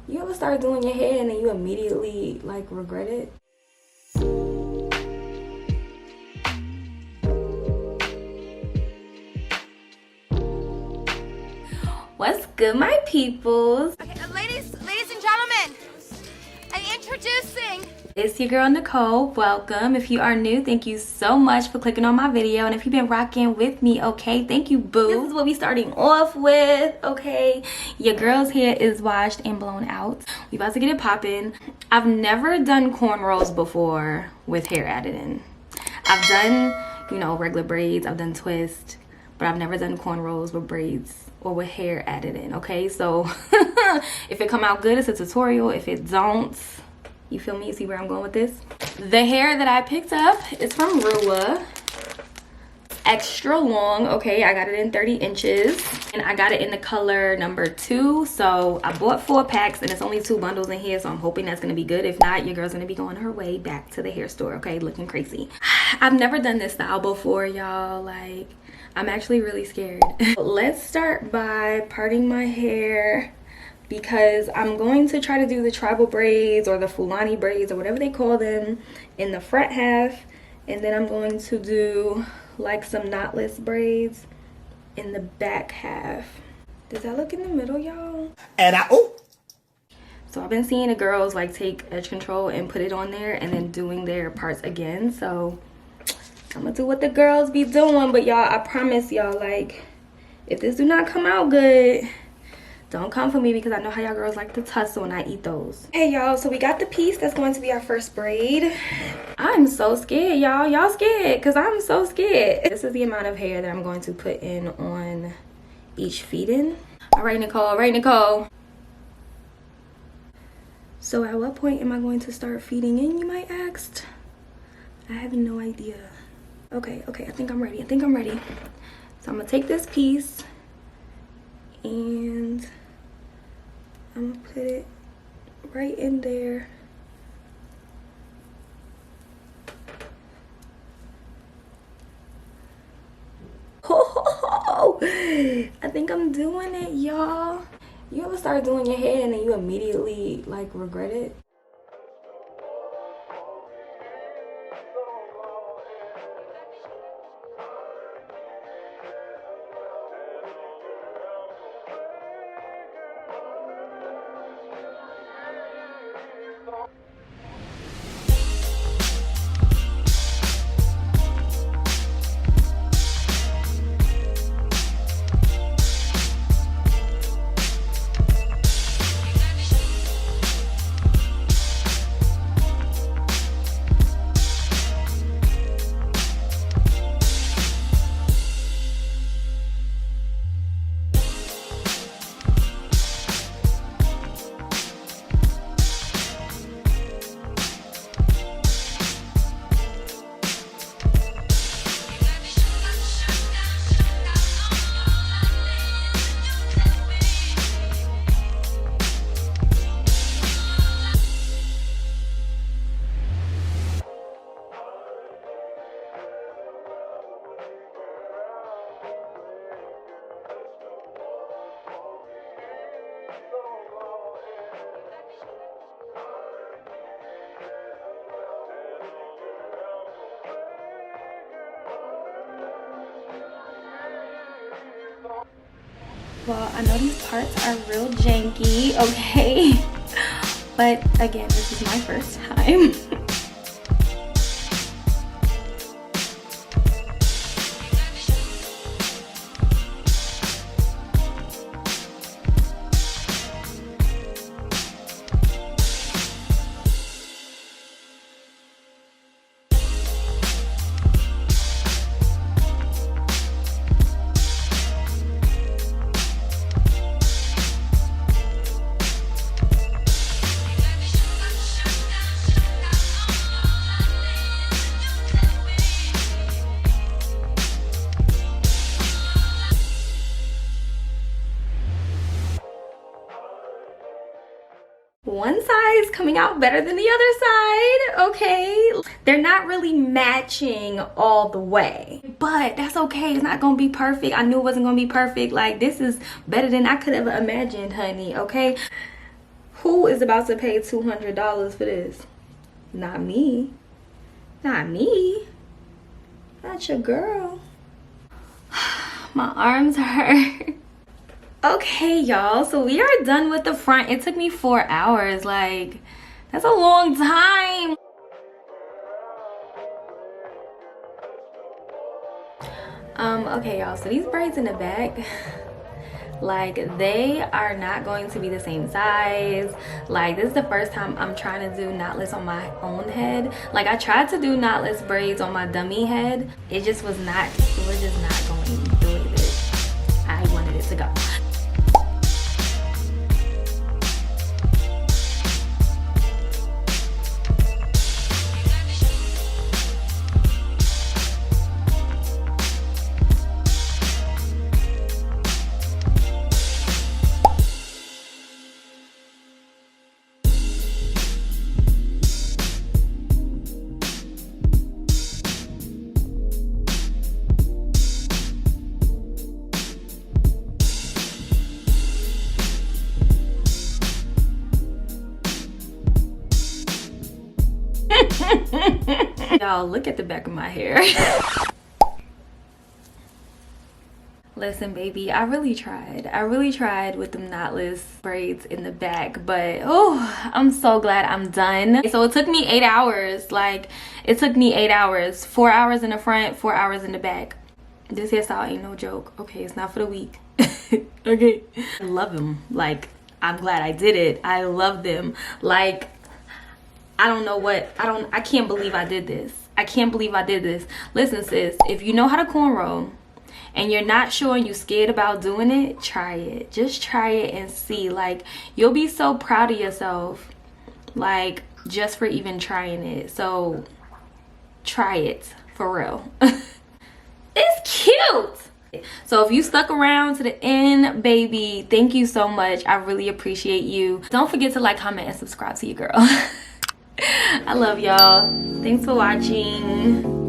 You ever start doing your hair and then you immediately like regret it? What's good, my peoples? Okay, ladies and gentlemen, introducing. It's your girl Nicole. Welcome. If you are new, thank you so much for clicking on my video. And if you've been rocking with me, okay, thank you, boo. This is what we starting off with, okay? Your girl's hair is washed and blown out. We about to get it popping. I've never done cornrows before with hair added in. I've done, you know, regular braids. I've done twists, but I've never done cornrows with braids or with hair added in, okay? So if it come out good, it's a tutorial. If it don't, you feel me? You see where I'm going with this? The hair that I picked up is from Rua. Extra long, okay? I got it in 30 inches. And I got it in the color number 2. So I bought 4 packs and it's only 2 bundles in here. So I'm hoping that's gonna be good. If not, your girl's gonna be going her way back to the hair store, okay? Looking crazy. I've never done this style before, y'all. Like, I'm actually really scared. Let's start by parting my hair, because I'm going to try to do the tribal braids or the Fulani braids or whatever they call them in the front half, and then I'm going to do like some knotless braids in the back half. Does that look in the middle, y'all? And So I've been seeing the girls like take edge control and put it on there and then doing their parts again. So I'm gonna do what the girls be doing, but y'all, I promise y'all, like, if this do not come out good, don't come for me, because I know how y'all girls like to tussle and I eat those. Hey y'all, so we got the piece that's going to be our first braid. I'm so scared, y'all. Y'all scared? Because I'm so scared. This is the amount of hair that I'm going to put in on each feed-in. All right, Nicole. All right, Nicole. So at what point am I going to start feeding in, you might ask? I have no idea. Okay, I think I'm ready. So I'm going to take this piece and I'm gonna put it right in there. Oh, I think I'm doing it, y'all. You ever start doing your hair and then you immediately like regret it? Well, I know these parts are real janky, okay? But again, this is my first time. One side's coming out better than the other side, okay? They're not really matching all the way, but that's okay. It's not gonna be perfect. I knew it wasn't gonna be perfect. Like, this is better than I could ever imagined, honey, okay? Who is about to pay $200 for this? Not me. Not me. Not your girl. My arms hurt. Okay, y'all, so we are done with the front. It took me 4 hours. Like, that's a long time. Okay, y'all, so these braids in the back, like, they are not going to be the same size. Like, this is the first time I'm trying to do knotless on my own head. Like, I tried to do knotless braids on my dummy head. It just was not, it was just not going the way that I wanted it to go. Y'all, look at the back of my hair. Listen, baby, I really tried with them knotless braids in the back, but oh, I'm so glad I'm done. So it took me 8 hours. Like, it took me 8 hours. 4 hours in the front, 4 hours in the back. This hairstyle ain't no joke. Okay, it's not for the weak. Okay, I love them. Like, I'm glad I did it. I love them. Like, I don't know what, I can't believe I did this. I can't believe I did this. Listen, sis, if you know how to cornrow and you're not sure and you're scared about doing it, try it. Just try it and see. Like, you'll be so proud of yourself, like, just for even trying it. So try it for real. It's cute. So if you stuck around to the end, baby, thank you so much. I really appreciate you. Don't forget to like, comment, and subscribe to your girl. I love y'all. Thanks for watching.